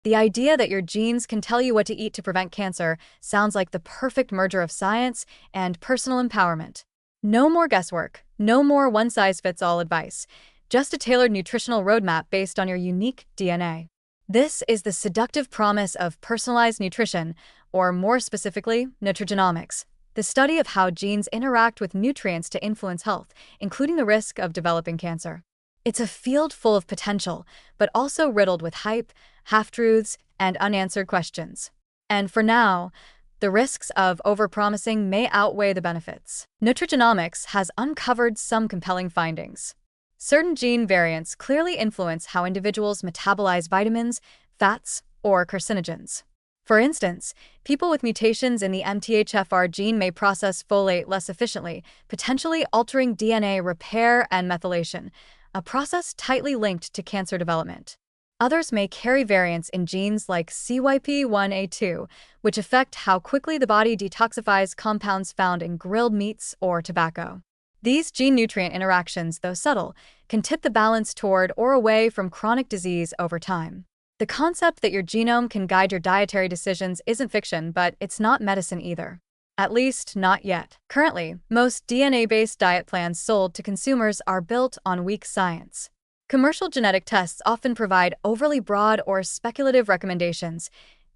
The idea that your genes can tell you what to eat to prevent cancer sounds like the perfect merger of science and personal empowerment. No more guesswork, no more one-size-fits-all advice, just a tailored nutritional roadmap based on your unique DNA. This is the seductive promise of personalized nutrition, or more specifically, nutrigenomics, the study of how genes interact with nutrients to influence health, including the risk of developing cancer. It's a field full of potential, but also riddled with hype, half-truths, and unanswered questions. And for now, the risks of overpromising may outweigh the benefits. Nutrigenomics has uncovered some compelling findings. Certain gene variants clearly influence how individuals metabolize vitamins, fats, or carcinogens. For instance, people with mutations in the MTHFR gene may process folate less efficiently, potentially altering DNA repair and methylation, a process tightly linked to cancer development. Others may carry variants in genes like CYP1A2, which affect how quickly the body detoxifies compounds found in grilled meats or tobacco. These gene-nutrient interactions, though subtle, can tip the balance toward or away from chronic disease over time. The concept that your genome can guide your dietary decisions isn't fiction, but it's not medicine either. At least, not yet. Currently, most DNA-based diet plans sold to consumers are built on weak science. Commercial genetic tests often provide overly broad or speculative recommendations.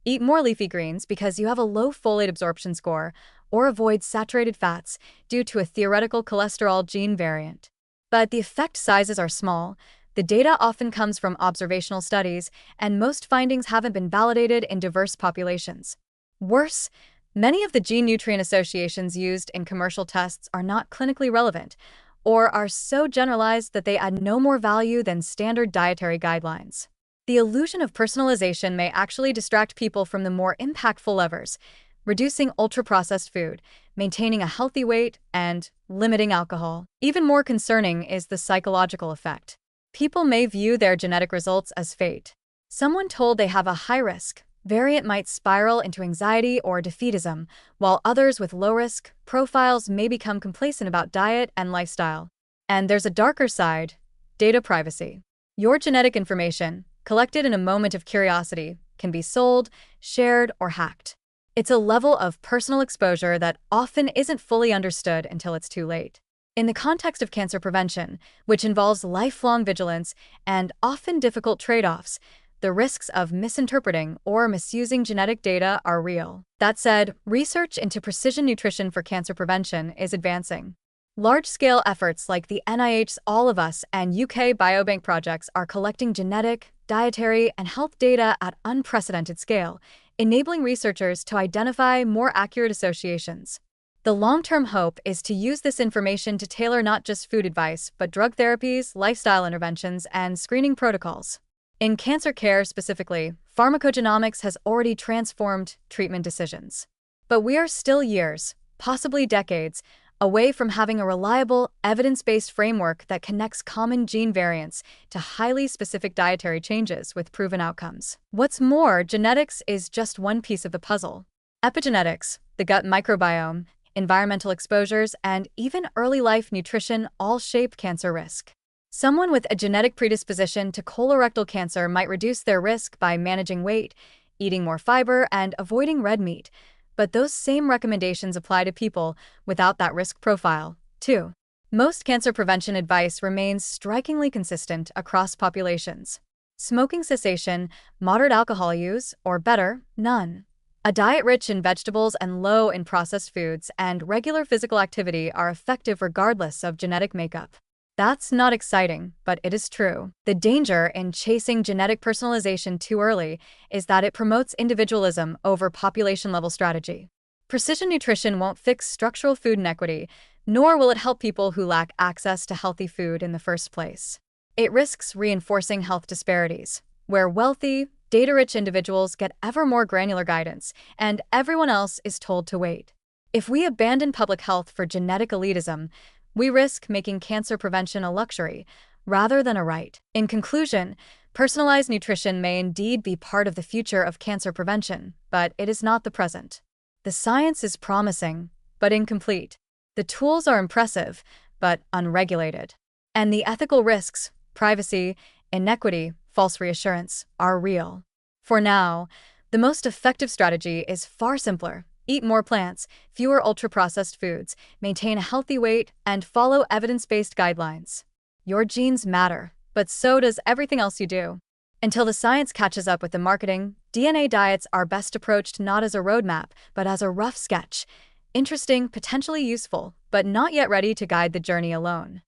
Eat more leafy greens because you have a low folate absorption score, or avoid saturated fats due to a theoretical cholesterol gene variant. But the effect sizes are small, the data often comes from observational studies, and most findings haven't been validated in diverse populations. Worse, many of the gene-nutrient associations used in commercial tests are not clinically relevant, or are so generalized that they add no more value than standard dietary guidelines. The illusion of personalization may actually distract people from the more impactful levers, reducing ultra-processed food, maintaining a healthy weight, and limiting alcohol. Even more concerning is the psychological effect. People may view their genetic results as fate. Someone told they have a high-risk variant might spiral into anxiety or defeatism, while others with low-risk profiles may become complacent about diet and lifestyle. And there's a darker side: data privacy. Your genetic information, collected in a moment of curiosity, can be sold, shared, or hacked. It's a level of personal exposure that often isn't fully understood until it's too late. In the context of cancer prevention, which involves lifelong vigilance and often difficult trade-offs, the risks of misinterpreting or misusing genetic data are real. That said, research into precision nutrition for cancer prevention is advancing. Large-scale efforts like the NIH's All of Us and UK Biobank projects are collecting genetic, dietary, and health data at unprecedented scale, enabling researchers to identify more accurate associations. The long-term hope is to use this information to tailor not just food advice, but drug therapies, lifestyle interventions, and screening protocols. In cancer care specifically, pharmacogenomics has already transformed treatment decisions. But we are still years, possibly decades, away from having a reliable, evidence-based framework that connects common gene variants to highly specific dietary changes with proven outcomes. What's more, genetics is just one piece of the puzzle. Epigenetics, the gut microbiome, environmental exposures, and even early life nutrition all shape cancer risk. Someone with a genetic predisposition to colorectal cancer might reduce their risk by managing weight, eating more fiber, and avoiding red meat. But those same recommendations apply to people without that risk profile, too. Most cancer prevention advice remains strikingly consistent across populations. Smoking cessation, moderate alcohol use, or better, none. A diet rich in vegetables and low in processed foods, and regular physical activity are effective regardless of genetic makeup. That's not exciting, but it is true. The danger in chasing genetic personalization too early is that it promotes individualism over population-level strategy. Precision nutrition won't fix structural food inequity, nor will it help people who lack access to healthy food in the first place. It risks reinforcing health disparities, where wealthy, data-rich individuals get ever more granular guidance, and everyone else is told to wait. If we abandon public health for genetic elitism, we risk making cancer prevention a luxury rather than a right. In conclusion, personalized nutrition may indeed be part of the future of cancer prevention, but it is not the present. The science is promising, but incomplete. The tools are impressive, but unregulated. And the ethical risks, privacy, inequity, false reassurance, are real. For now, the most effective strategy is far simpler. Eat more plants, fewer ultra-processed foods, maintain a healthy weight, and follow evidence-based guidelines. Your genes matter, but so does everything else you do. Until the science catches up with the marketing, DNA diets are best approached not as a roadmap, but as a rough sketch. Interesting, potentially useful, but not yet ready to guide the journey alone.